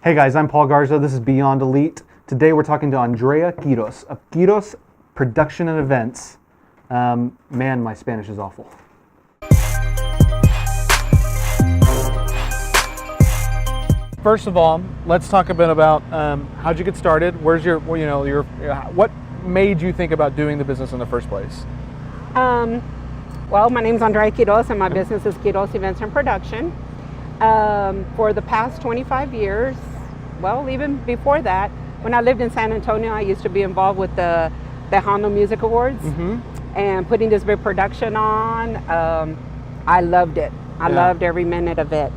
Hey guys, I'm Paul Garza. This is Beyond Elite. Today we're talking to Andrea QUIROZ of QUIROZ Production and Events. Man, my Spanish is awful. First of all, let's talk a bit about how'd you get started? Where's your, what made you think about doing the business in the first place? Well, my name's Andrea QUIROZ and my business is QUIROZ Events and Production. For the past 25 years, well, even before that, when I lived in San Antonio, I used to be involved with the Hondo Music Awards and putting this big production on. I loved it. I loved every minute of it.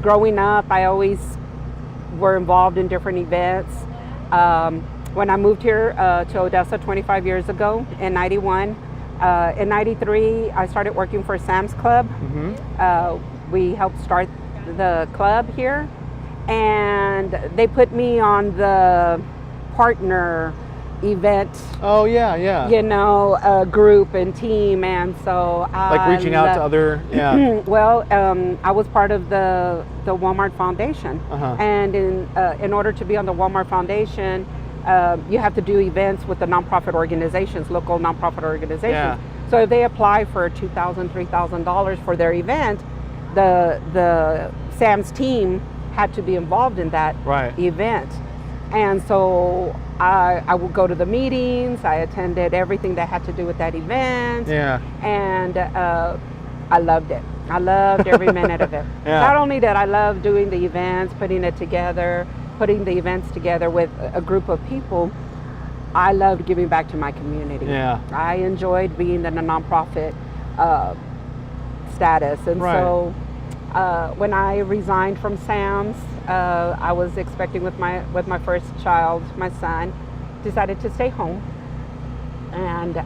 Growing up, I always were involved in different events. When I moved here to Odessa 25 years ago in 91, in 93, I started working for Sam's Club. We helped start the club here, and they put me on the partner event. Oh yeah. Group and team, and so like reaching out to other. Well, I was part of the Walmart Foundation, and in order to be on the Walmart Foundation, you have to do events with the nonprofit organizations, local nonprofit organizations. So if they apply for $2,000, $3,000 for their event, the Sam's team had to be involved in that event. And so I would go to the meetings, I attended everything that had to do with that event. And I loved it. I loved every minute of it. Not only that I loved doing the events, putting the events together with a group of people, I loved giving back to my community. I enjoyed being in a nonprofit status. And so when I resigned from Sam's, I was expecting with my first child, my son, decided to stay home. And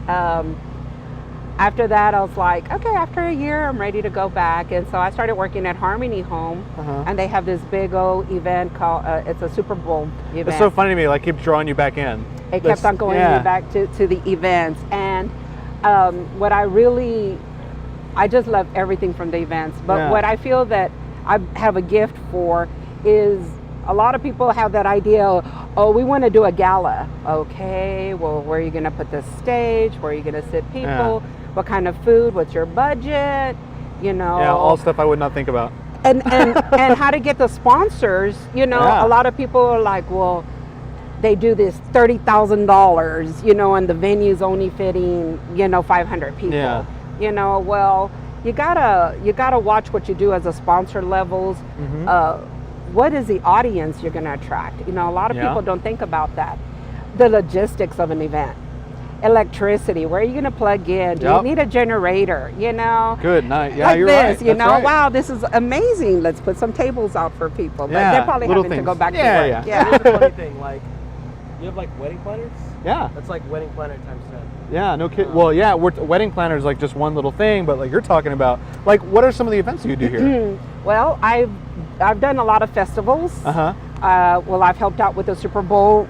after that, I was like, okay, after a year, I'm ready to go back. And so I started working at Harmony Home, and they have this big old event called, it's a Super Bowl event. It's so funny to me, like keeps drawing you back in. It kept on going me back to the events. And what I just love everything from the events. But what I feel that I have a gift for is a lot of people have that idea, oh, we want to do a gala. Okay, well, where are you going to put the stage? Where are you going to sit people? What kind of food? What's your budget? All stuff I would not think about. And how to get the sponsors. A lot of people are like, well, they do this $30,000, and the venue's only fitting, 500 people. Well, you gotta watch what you do as a sponsor levels. What is the audience you're going to attract? A lot of people don't think about that. The logistics of an event, electricity, where are you going to plug in? Do you need a generator? Good night. Yeah, like you're this, right. Wow, this is amazing. Let's put some tables out for people. But they're probably having to go back to work. Here's the funny thing, like, you have like wedding planners? Yeah. That's like wedding planner times 10. Yeah, no kidding. Well, wedding planner is like just one little thing, but like you're talking about, like, what are some of the events you do here? Well, I've done a lot of festivals. Well, I've helped out with the Super Bowl.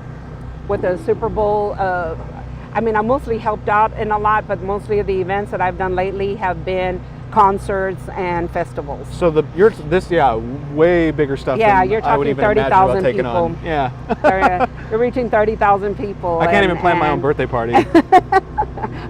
I mostly helped out in a lot, but mostly of the events that I've done lately have been concerts and festivals. So way bigger stuff. Yeah, than you're I would talking even 30,000 imagine about people. taking on. You're reaching 30,000 people. I can't even plan my own birthday party.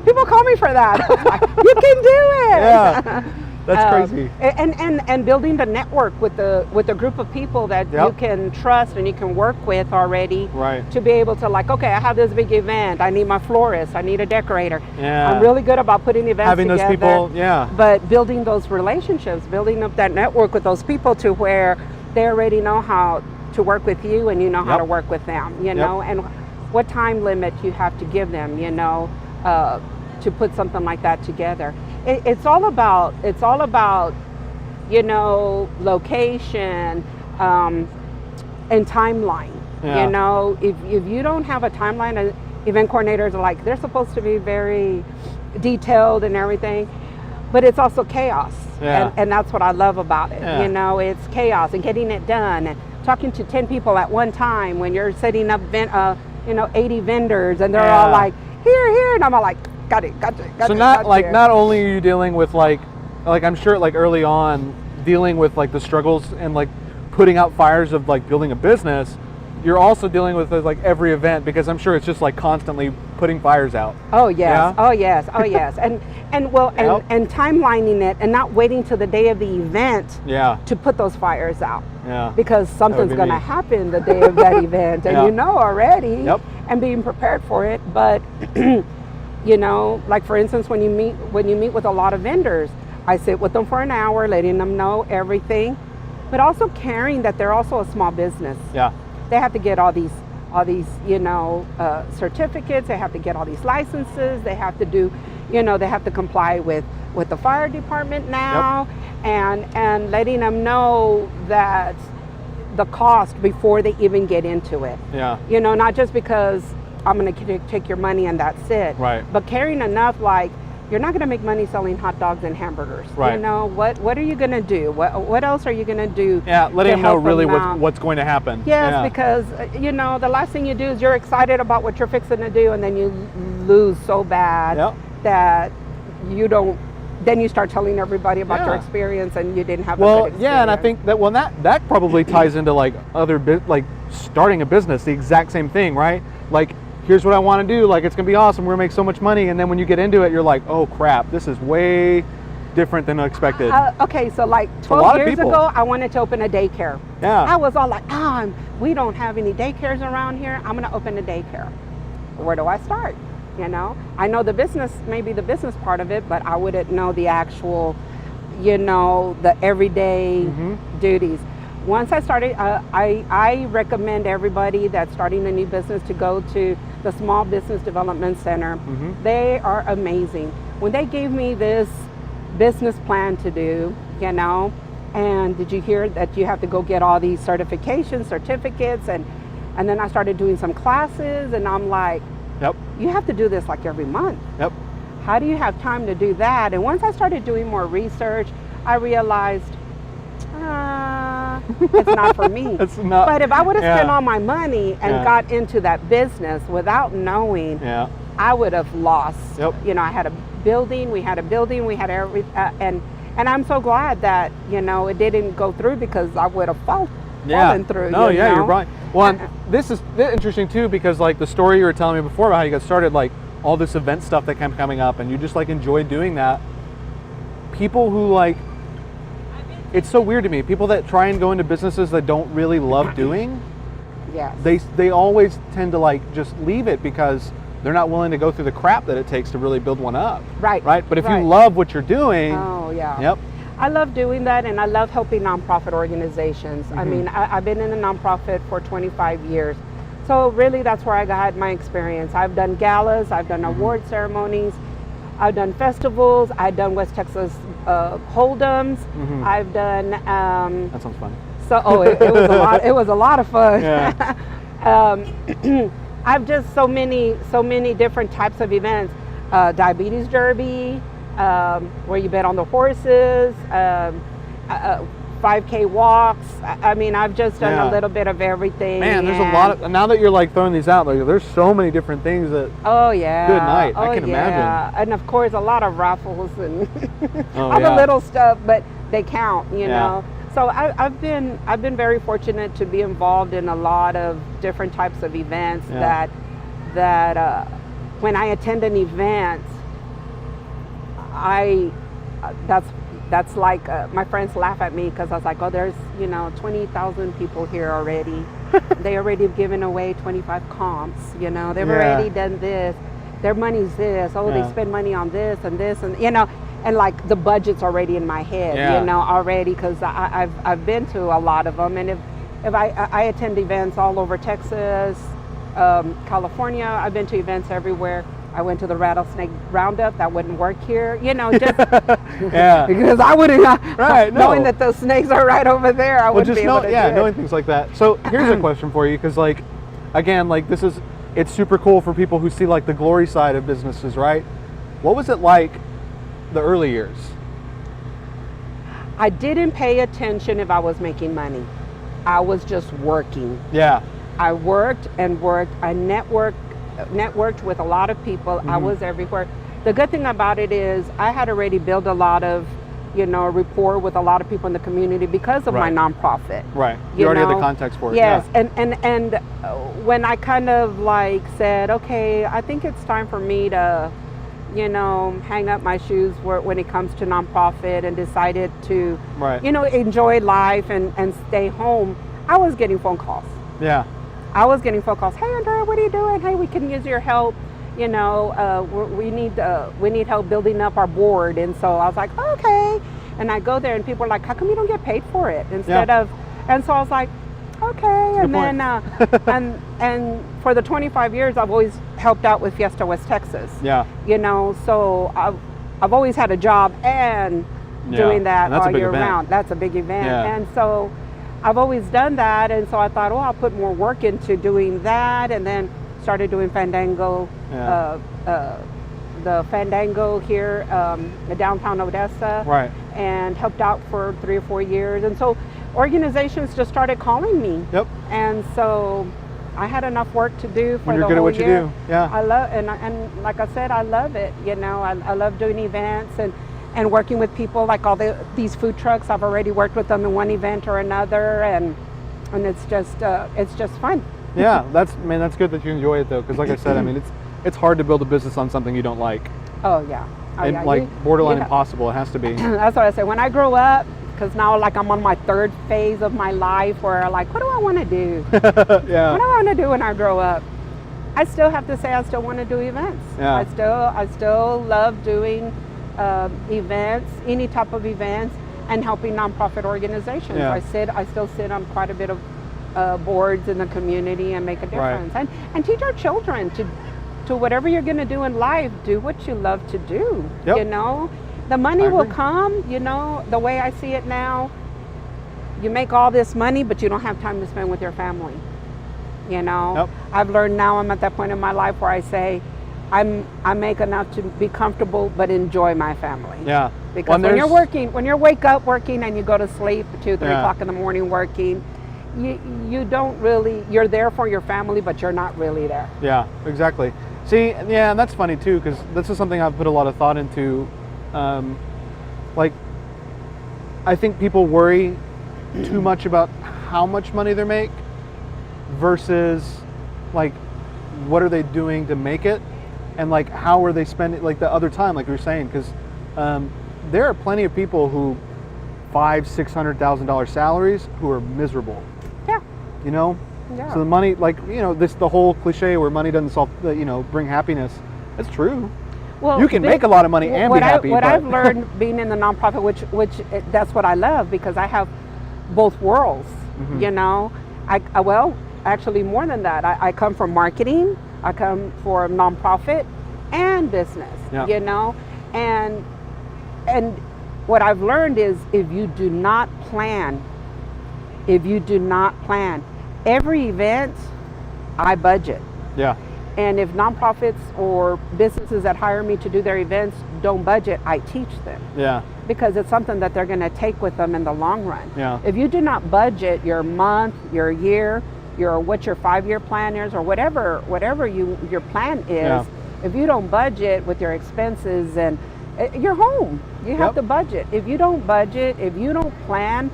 People call me for that. You can do it. Yeah, that's crazy. And building the network with the group of people that you can trust and you can work with already. To be able to, like, okay, I have this big event. I need my florist. I need a decorator. I'm really good about putting events having together. Those people. But building those relationships, building up that network with those people to where they already know how to work with you and you know how to work with them. And what time limit you have to give them. To put something like that together. It's all about location and timeline. If you don't have a timeline, event coordinators are like, they're supposed to be very detailed and everything, but it's also chaos. And that's what I love about it. It's chaos and getting it done and talking to 10 people at one time when you're setting up 80 vendors and they're all like, here, and I'm all like, got it. So not only are you dealing with like I'm sure like early on dealing with like the struggles and like putting out fires of like building a business, you're also dealing with like every event, because I'm sure it's just like constantly putting fires out. Oh yes, Yeah? oh yes, oh yes, and Yep. and timelining it and not waiting till the day of the event Yeah, to put those fires out, yeah. because something's be going to me. happen the day of that event, and Yeah. you know already, Yep. and being prepared for it. But you know, like for instance, when you meet with a lot of vendors, I sit with them for an hour, letting them know everything, but also caring that they're also a small business. Yeah, They have to get all these you know, certificates. They have to get all these licenses. They have to do, you know, they have to comply with the fire department now, and letting them know that the cost before they even get into it. yeah. You know, not just because I'm going to take your money and that's it. Right. But caring enough, like, you're not going to make money selling hot dogs and hamburgers. Right. You know, what are you going to do? What else are you going to do? Yeah, letting to them know help really them out? what's going to happen. Yes, Yeah. because you know, the last thing you do is you're excited about what you're fixing to do, and then you lose so bad Yep. that you don't. Then you start telling everybody about your Yeah. experience, and you didn't have. Well, a good yeah, and I experience. think that that probably ties into like like starting a business, the exact same thing, right? Like, here's what I want to do, like it's gonna be awesome, we're gonna make so much money, and then when you get into it, you're like, oh crap, this is way different than expected. Okay, so like lot 12 of years people. ago, I wanted to open a daycare. Yeah. I was all like, we don't have any daycares around here. I'm gonna open a daycare. Where do I start? You know, I know the business, maybe the business part of it, but I wouldn't know the actual, you know, the everyday duties. Once I started, I recommend everybody that's starting a new business to go to the Small Business Development Center. They are amazing. When they gave me this business plan to do, you know, and did you hear that you have to go get all these certifications, certificates, and then I started doing some classes, and I'm like, Yep. you have to do this like every month. Yep. How do you have time to do that? And once I started doing more research, I realized, it's not for me. It's not. But if I would have spent Yeah. all my money and Yeah. got into that business without knowing, Yeah. I would have lost. Yep. You know, I had a building, we had every, and I'm so glad that, you know, it didn't go through, because I would have fallen through. No, you yeah, know? you're right. Well, and this is interesting too, because like the story you were telling me before about how you got started, like all this event stuff that kept coming up, and you just like enjoy doing that. People who like, it's so weird to me. People that try and go into businesses that don't really love doing, Yes. they always tend to like just leave it because they're not willing to go through the crap that it takes to really build one up. Right. Right. But if Right. you love what you're doing, Oh, yeah. yep. I love doing that, and I love helping nonprofit organizations. I mean, I've been in a nonprofit for 25 years. So really that's where I got my experience. I've done galas, I've done award ceremonies, I've done festivals, I've done West Texas Hold'ems, I've done, That sounds fun. so it was a lot. It was a lot of fun. Yeah. I've just so many different types of events. Diabetes derby, where you bet on the horses, 5K walks. I mean, I've just done Yeah. a little bit of everything. Man, there's a lot of, now that you're like throwing these out, like there's so many different things that, Oh yeah. Good night. Oh, I can yeah. imagine. And of course, a lot of raffles and Oh, all yeah. the little stuff, but they count, you Yeah. know. So I've been very fortunate to be involved in a lot of different types of events Yeah. that when I attend an event, that's like my friends laugh at me because I was like, oh, there's 20,000 people here already. They already have given away 25 comps. They've Yeah. already done this. Their money's this. Oh, Yeah. they spend money on this and this, and and like the budget's already in my head. Yeah. Already, because I've been to a lot of them, and if I attend events all over Texas, California. I've been to events everywhere. I went to the rattlesnake roundup. That wouldn't work here, just Yeah. because I wouldn't. Right, no. Knowing that those snakes are right over there, I wouldn't just be able to do it. knowing things like that. So here's a question for you, because like, again, like it's super cool for people who see like the glory side of businesses, right? What was it like the early years? I didn't pay attention if I was making money. I was just working. Yeah. I worked and worked. I networked with a lot of people. I was everywhere. The good thing about it is I had already built a lot of you know, rapport with a lot of people in the community because of my nonprofit. Right. You already had the context for it. Yes. Yeah. And when I kind of like said, okay, I think it's time for me to, you know, hang up my shoes when it comes to nonprofit, and decided to, you know, enjoy life and stay home, I was getting phone calls. Yeah. I was getting phone calls. Hey, Andrea, what are you doing? Hey, we can use your help. You know, we need help building up our board. And so I was like, okay. And I go there, and people are like, how come you don't get paid for it? Instead of, and so I was like, okay. And then, and for the 25 years, I've always helped out with Fiesta West Texas. Yeah. You know, so I've always had a job and doing that all year round. That's a big event. Yeah. And so I've always done that. And so I thought, oh, I'll put more work into doing that. And then started doing Fandango, the Fandango here, in downtown Odessa. Right. And helped out for 3 or 4 years. And so organizations just started calling me. Yep. And so I had enough work to do for when the you're good whole at what year. you do. Yeah. I love, and like I said, I love it. You know, I love doing events and working with people, like these food trucks. I've already worked with them in one event or another, and it's just fun. Yeah, that's good that you enjoy it though, because like I said, I mean, it's hard to build a business on something you don't like. Oh yeah. Borderline impossible. It has to be. That's what I say. When I grow up, because now like I'm on my 3rd phase of my life, where like, what do I want to do? Yeah. What do I want to do when I grow up? I still have to say I still want to do events. Yeah. I still love doing events, any type of events, and helping nonprofit organizations. Yeah. I still sit on quite a bit of boards in the community and make a difference. And teach our children to whatever you're going to do in life, do what you love to do. Yep. You know, the money will come. You know, the way I see it now, you make all this money, but you don't have time to spend with your family. You know, Yep. I've learned now, I'm at that point in my life where I say, I make enough to be comfortable, but enjoy my family. Yeah. Because when you're working, when you wake up working and you go to sleep at 2, 3 o'clock in the morning working, you don't really, you're there for your family, but you're not really there. Yeah, exactly. See, yeah, and that's funny too, because this is something I've put a lot of thought into. Like, I think people worry too much about how much money they make versus like what are they doing to make it, and like how are they spending like the other time, like you were saying, because there are plenty of people who $500,000-$600,000 salaries who are miserable. Yeah. You know. Yeah. So the money, like, you know, the whole cliche where money doesn't solve, you know, bring happiness. It's true. Well, you can make a lot of money and be happy. What I've learned being in the nonprofit, which that's what I love, because I have both worlds. Mm-hmm. You know, well, actually more than that. I come from marketing. I come from nonprofit and business. Yeah. You know, and what I've learned is if you do not plan, every event, I budget. Yeah. And if nonprofits or businesses that hire me to do their events don't budget, I teach them. Yeah. Because it's something that they're going to take with them in the long run. Yeah. If you do not budget your month, your year, what your 5-year plan is, or whatever your plan is, if you don't budget with your expenses, and you're home. You have to budget. If you don't budget, if you don't plan,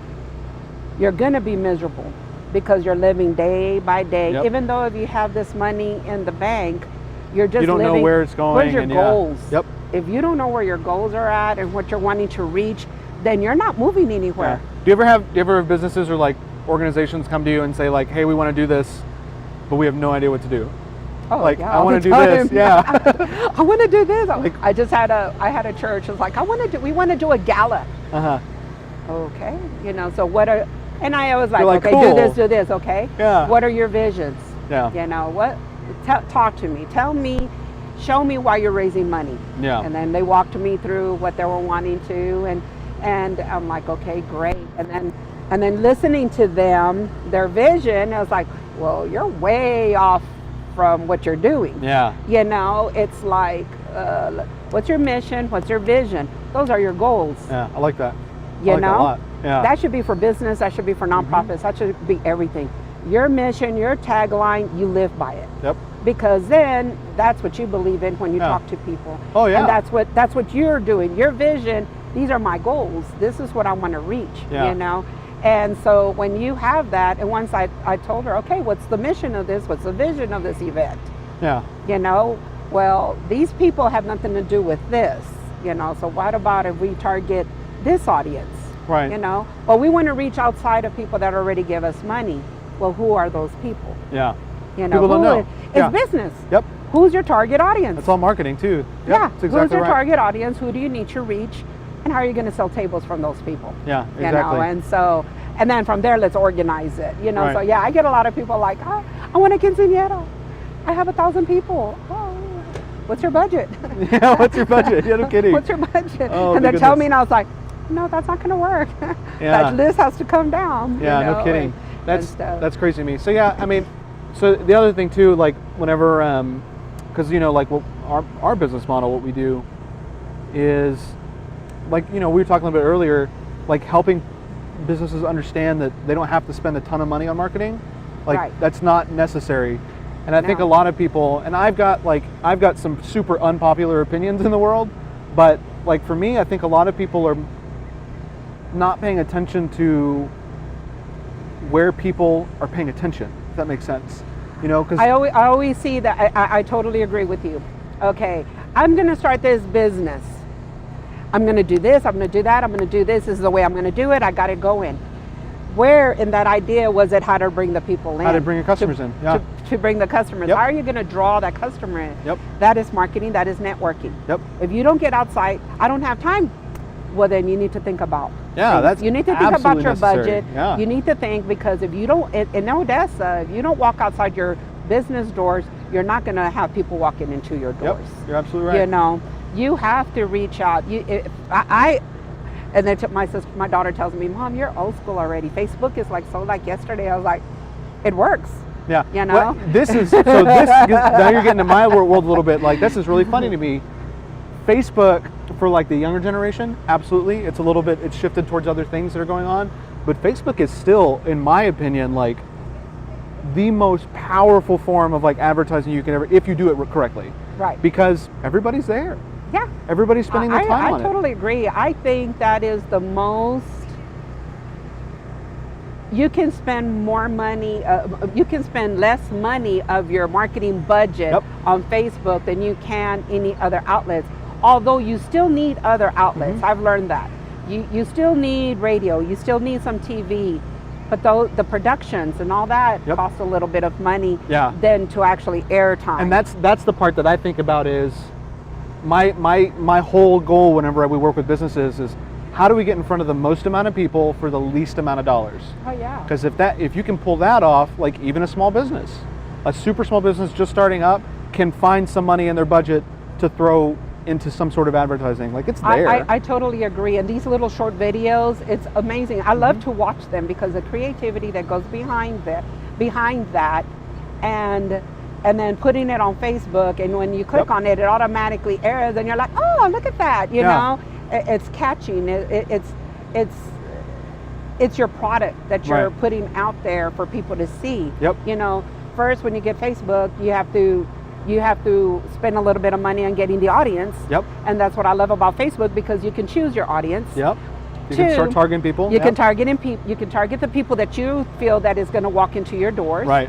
you're going to be miserable, because you're living day by day. Yep. Even though if you have this money in the bank, you're just living. You don't know where it's going. Where's your goals? Yep. If you don't know where your goals are at and what you're wanting to reach, then you're not moving anywhere. Yeah. Do you ever have businesses or like organizations come to you and say like, hey, we want to do this, but we have no idea what to do? Oh, like, yeah, I want to do this. Yeah. I want to do this. I just had a church. It was like, we want to do a gala. Okay. You know, so and I was like, like, okay, cool. do this, okay? Yeah. What are your visions? Yeah. You know, talk to me. Tell me, show me why you're raising money. Yeah. And then they walked me through what they were wanting to, and I'm like, okay, great. And then listening to them, their vision, I was like, well, you're way off from what you're doing. Yeah. You know, it's like, what's your mission? What's your vision? Those are your goals. Yeah, I like that. You I like know, that a lot. Yeah. That should be for business. That should be for nonprofits. That should be everything. Your mission, your tagline, you live by it. Yep. Because then that's what you believe in when you talk to people. Oh yeah. And that's what you're doing. Your vision these are my goals. This is what I want to reach, Yeah. you know? And so when you have that, and once I told her, okay, what's the mission of this? What's the vision of this event? Yeah. You know, well, these people have nothing to do with this, you know, so what about if we target this audience? Right. You know, well, we want to reach outside of people that already give us money. Well, who are those people? Yeah. You know, People don't know. It's Yeah. business. Yep. Who's your target audience? That's all marketing too. Yep. Yeah. That's exactly Who's your right. target audience? Who do you need to reach? And how are you going to sell tables from those people? Yeah, You exactly. know, and so, and then from there, let's organize it. You know, Right. so yeah, I get a lot of people like, oh, I want a quinceañera. I have 1,000 people. Oh, what's your budget? Yeah, what's your budget? Yeah, no kidding. What's your budget? Oh, and my they tell goodness. me, and I was like, no, that's not going to work. Yeah. That list has to come down. Yeah, you know, no kidding. and stuff. That's crazy to me. So yeah, I mean, so the other thing too, like whenever, because you know, like what our business model, what we do is, like, you know, we were talking a little bit earlier, like helping businesses understand that they don't have to spend a ton of money on marketing. Like Right. that's not necessary. And I think a No. lot of people, and I've got some super unpopular opinions in the world, but like for me, I think a lot of people are not paying attention to where people are paying attention, if that makes sense. You know, because I always see that. I totally agree with you. Okay, I'm going to start this business. I'm going to do this. I'm going to do that. I'm going to do this. This is the way I'm going to do it. I got it going. Where in that idea was it how to bring the people in? how to bring your customers in. Yeah. To bring the customers. Yep. How are you going to draw that customer in? Yep. That is marketing. That is networking. Yep. If you don't get outside, I don't have time. Well, then you need to think about. Yeah, things. that's you need to think about absolutely your necessary. budget. Yeah. You need to think, because if you don't, in Odessa, if you don't walk outside your business doors, you're not going to have people walking into your Yep. doors. You're absolutely right. You know, you have to reach out. And then my daughter tells me, Mom, you're old school already. Facebook is like so like yesterday. I was like, it works. Yeah. You know? Well, now you're getting to my world a little bit. Like, this is really funny to me. Facebook, for like the younger generation, absolutely. It's shifted towards other things that are going on. But Facebook is still, in my opinion, like the most powerful form of like advertising you can ever, if you do it correctly. Right. Because everybody's there. Yeah. Everybody's spending their time on I it. totally agree. I think that is the most. You can spend more money. You can spend less money of your marketing budget Yep. on Facebook than you can any other outlets. Although you still need other outlets. Mm-hmm. I've learned that. You still need radio. You still need some TV. But the productions and all that Yep. cost a little bit of money Yeah. than to actually air time. And that's the part that I think about is my whole goal whenever we work with businesses is how do we get in front of the most amount of people for the least amount of dollars? Oh yeah. Because if you can pull that off, like even a small business, a super small business just starting up can find some money in their budget to throw into some sort of advertising. Like, it's there. I totally agree. And these little short videos, it's amazing. I love to watch them because the creativity that goes behind that, and then putting it on Facebook, and when you click Yep. on it, it automatically airs, and you're like, oh, look at that. You Yeah. know, it's catching. It's your product that you're Right. putting out there for people to see. Yep. You know, first when you get Facebook, you have to spend a little bit of money on getting the audience. Yep. And that's what I love about Facebook, because you can choose your audience. Yep. You can start targeting people. You Yep. can target the people that you feel that is going to walk into your doors. Right.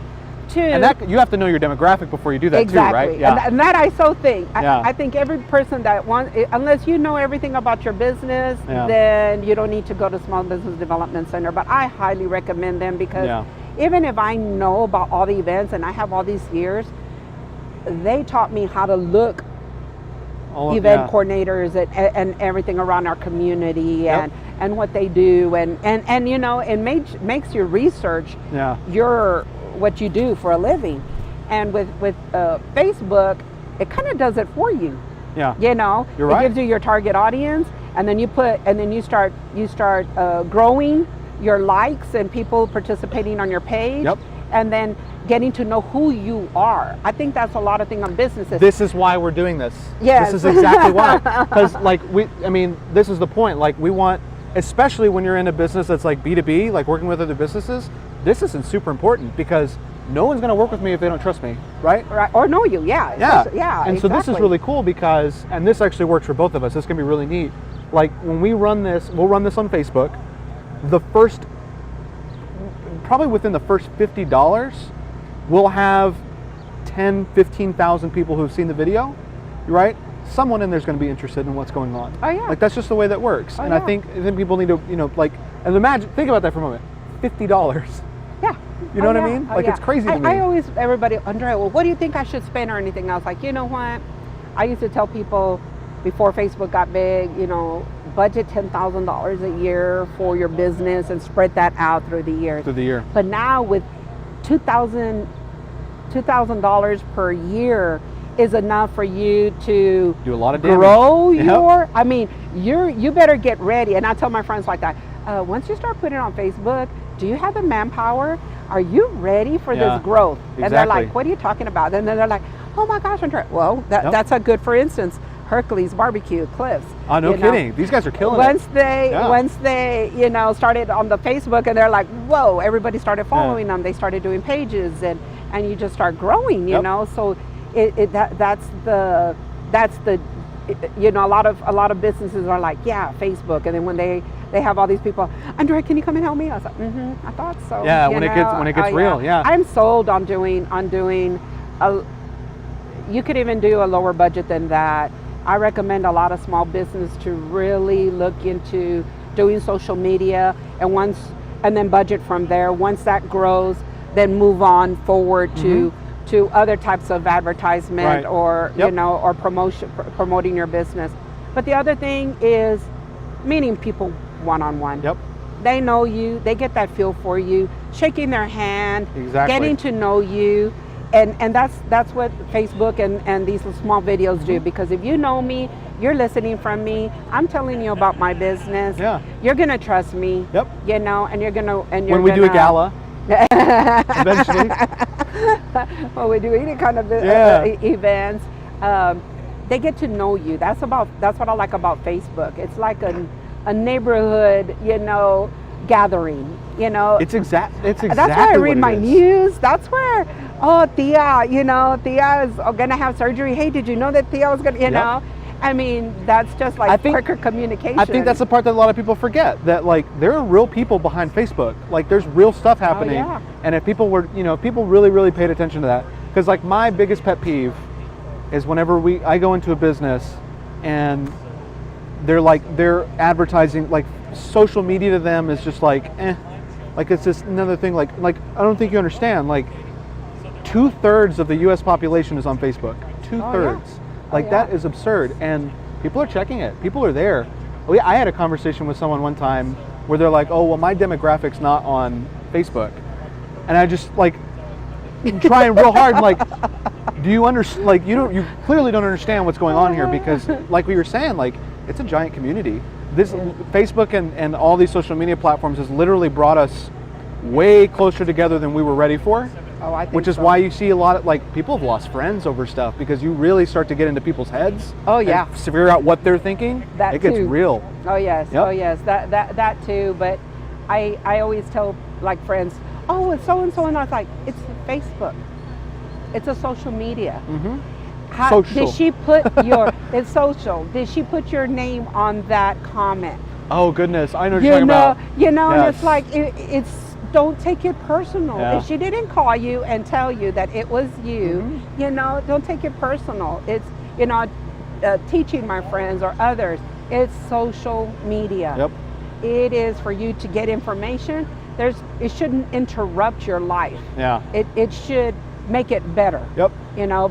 Two, And that you have to know your demographic before you do that exactly. too, right? Yeah. And that I so think. Yeah. I think every person that wants, unless you know everything about your business, Yeah. then you don't need to go to Small Business Development Center. But I highly recommend them, because Yeah. even if I know about all the events and I have all these years, they taught me how to look event coordinators and everything around our community, Yep. and what they do, and you know, it makes your research Yeah. what you do for a living. And with Facebook, it kind of does it for you. Yeah. You know, You're it right. gives you your target audience, and then you start growing your likes and people participating on your page. Yep. And then getting to know who you are. I think that's a lot of thing on businesses. This is why we're doing this. Yes. This is exactly why. Because this is the point. Like, we want, especially when you're in a business that's like B2B, like working with other businesses, this isn't super important, because no one's going to work with me if they don't trust me, right? Right, or know you, yeah. Yeah. Yeah. And so this is exactly. really cool, because, and this actually works for both of us. This can be really neat. like when we run this, we'll run this on Facebook. Probably within the first $50, we'll have 10, 15,000 people who've seen the video, right? Someone in there's going to be interested in what's going on. Oh yeah. Like that's just the way that works. Oh, and yeah. I think people need to, like, and think about that for a moment. $50. Yeah. You know what I mean? Like it's crazy to me. I always, everybody, Andrea, well, what do you think I should spend or anything? I was like, you know what? I used to tell people before Facebook got big, budget $10,000 a year for your business and spread that out through the years. Through the year. But now with $2,000 per year is enough for you to do a lot of damage. Grow Yep. you better get ready. And I tell my friends like that, once you start putting it on Facebook, do you have the manpower? Are you ready for Yeah, this growth? And they're exactly. like, what are you talking about? And then they're like, oh my gosh, Andrea. Well, that's a good, for instance, Hercules Barbecue, Cliffs. Oh, no kidding. These guys are killing once it. They started on the Facebook and they're like, whoa, everybody started following them. They started doing pages and you just start growing, you know? So that's the a lot of businesses are like, yeah, Facebook. And then when they have all these people, Andrea, can you come and help me? I was like, I thought so. Yeah, when it gets real, yeah. I'm sold on doing you could even do a lower budget than that. I recommend a lot of small business to really look into doing social media and then budget from there. Once that grows, then move on forward to other types of advertisement or or promoting your business. But the other thing is meeting people one-on-one. Yep. They know you, they get that feel for you, shaking their hand, Exactly. getting to know you. And that's what Facebook and these small videos do, because if you know me, you're listening from me, I'm telling you about my business. Yeah. You're gonna trust me. Yep. And you're gonna when we do a gala eventually. When we do any kind of events, they get to know you. That's what I like about Facebook. It's like a neighborhood, gathering. It's exactly. That's where I read my news. That's where, Tia, Tia is gonna have surgery. Hey, did you know that Tia was gonna, know? I mean, that's just like quicker communication. I think that's the part that a lot of people forget, that like there are real people behind Facebook. Like there's real stuff happening. Oh, yeah. And if people were, people really, really paid attention to that. Because like my biggest pet peeve is whenever I go into a business and they're advertising, like social media to them is just like, like it's just another thing. Like I don't think you understand. Like 2/3 of the U.S. population is on Facebook. 2/3. That is absurd, and people are checking it. People are there. I had a conversation with someone one time where they're like, "Oh, well, my demographic's not on Facebook," and I just like trying real hard. Like, do you understand? Like, you clearly don't understand what's going on here, because, like we were saying, like it's a giant community. This Facebook and all these social media platforms has literally brought us way closer together than we were ready for. Oh, I think which is so. why you see a lot of people have lost friends over stuff, because you really start to get into people's heads. Oh yeah. And figure out what they're thinking. That it gets too. real. Oh yes. Yep. Oh yes. That too. But I always tell friends, oh, it's so and so, and I was like, it's Facebook. It's a social media. Mm-hmm. Did she put it's social? Did she put your name on that comment? Oh goodness, I know what you're talking about. And Yes. it's like it's. Don't take it personal. Yeah. If she didn't call you and tell you that it was you, don't take it personal. It's, teaching my friends or others, it's social media. Yep. It is for you to get information. It shouldn't interrupt your life. Yeah. It should make it better. Yep.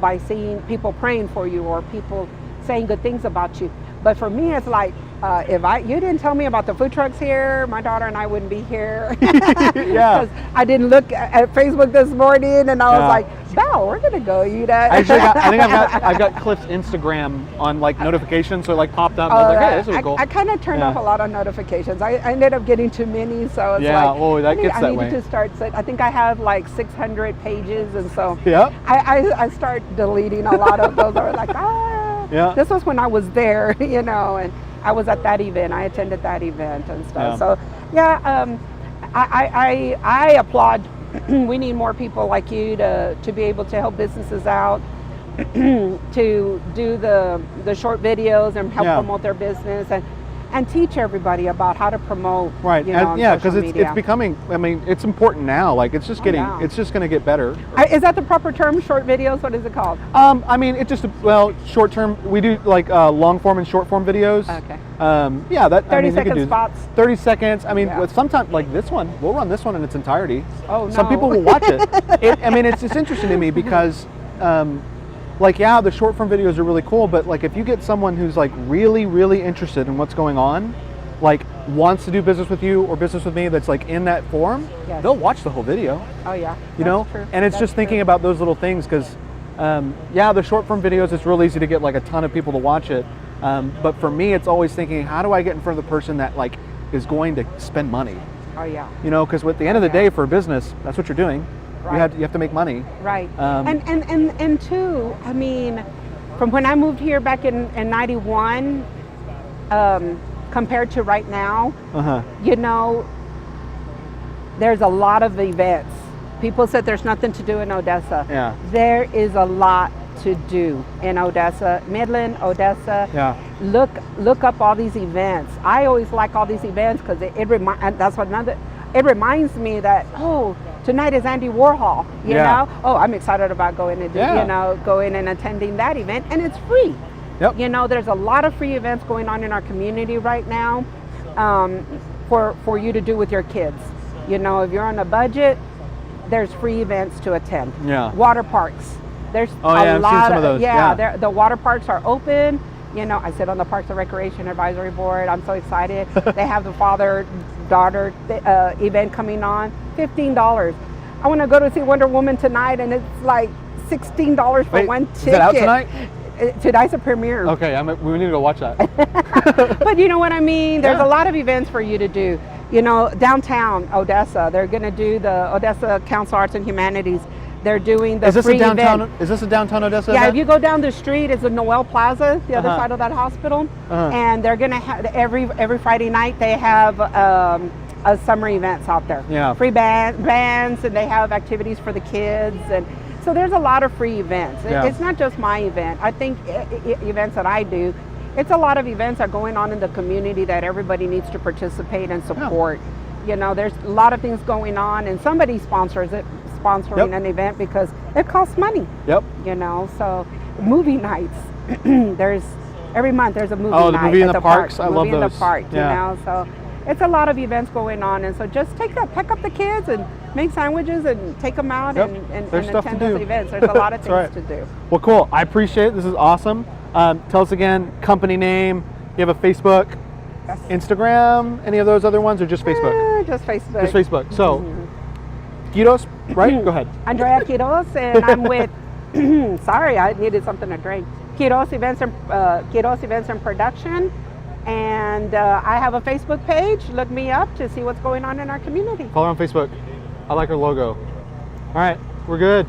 By seeing people praying for you or people saying good things about you. But for me, it's like, if you didn't tell me about the food trucks here, my daughter and I wouldn't be here. Yeah. Because I didn't look at Facebook this morning, and I was like, Belle, we're gonna go eat at. I think I've got Cliff's Instagram on notifications, so it popped up. And I was like, hey, this is cool. I kind of turned off a lot of notifications. I ended up getting too many, so it's that gets that way. I needed to start. I think I have 600 pages, and so I start deleting a lot of those. I was like, Yeah. This was when I was there, and I was at that event. I attended that event and stuff. Yeah. So I applaud. We need more people like you to be able to help businesses out, to do the short videos and help promote their business. And and teach everybody about how to promote. Right. You know, on Yeah, social because it's media. becoming. I mean, it's important now. Like it's just getting. yeah. It's just going to get better. Is that the proper term? Short videos? What is it called? I mean, it just short term. We do like long form and short form videos. Okay. Yeah, that 30 I mean, you second can do spots. 30 seconds. I mean, Yeah. with sometimes like this one, we'll run this one in its entirety. Oh, no. Some people will watch it. I mean, it's interesting to me because, like, yeah, the short form videos are really cool, but like if you get someone who's like really, really interested in what's going on, like wants to do business with you or business with me, that's like in that form, Yes. they'll watch the whole video. Oh yeah. You know, That's true. and it's That's just thinking true. about those little things because, yeah, the short form videos, it's real easy to get like a ton of people to watch it. But for me, it's always thinking, how do I get in front of the person that like is going to spend money? Oh yeah. You know, because at the end of the day, for a business, that's what you're doing. Right. You have to make money. Right. Um, and two, I mean, from when I moved here back in '91, compared to right now, you know, there's a lot of events. People said there's nothing to do in Odessa. Yeah. There is a lot to do in Odessa, Midland, Odessa. Yeah. Look up all these events. I always like all these events because it reminds me that, oh, tonight is Andy Warhol, you Yeah. know? Oh, I'm excited about going and Yeah. you know, going and attending that event, and it's free. Yep. You know, there's a lot of free events going on in our community right now, for you to do with your kids. You know, if you're on a budget, there's free events to attend. Yeah. Water parks. There's Oh, yeah, a I've lot seen some of those. Yeah. the water parks are open. You know, I sit on the Parks and Recreation Advisory Board. I'm so excited. They have the father-daughter event coming on. $15. I want to go to see Wonder Woman tonight, and it's like $16 for Wait, one is ticket. that out tonight? Tonight's a premiere. Okay, we need to go watch that. But you know what I mean? There's Yeah. a lot of events for you to do. You know, downtown Odessa, they're going to do the Odessa Council Arts and Humanities. They're doing the Is this free a downtown? event. Is this a downtown Odessa? Yeah, event? if you go down the street, it's the Noel Plaza, the other Uh-huh. side of that hospital, Uh-huh. and they're gonna have every Friday night they have summer events out there. Yeah. Free bands, and they have activities for the kids, and so there's a lot of free events. Yeah. It's not just my event. I think events that I do, it's a lot of events that are going on in the community that everybody needs to participate and support. You know, there's a lot of things going on, and somebody sponsoring Yep. an event because it costs money. Yep. You know, so movie nights. There's every month there's a movie Oh, the night movie in at the parks? I love movie in those. the park, Yeah. you know. So it's a lot of events going on, and so just pick up the kids and make sandwiches and take them out Yep. and There's stuff attend to those do. events. There's a lot of That's things right. to do. Well, cool. I appreciate it. This is awesome. Tell us again, company name. You have a Facebook, Yes. Instagram, any of those other ones, or just Facebook? Just Facebook. Just Facebook. So, QUIROZ, right? Go ahead. Andrea QUIROZ, and I'm with. Sorry, I needed something to drink. QUIROZ Events and Production, and I have a Facebook page. Look me up to see what's going on in our community. Follow her on Facebook. I like her logo. All right, we're good.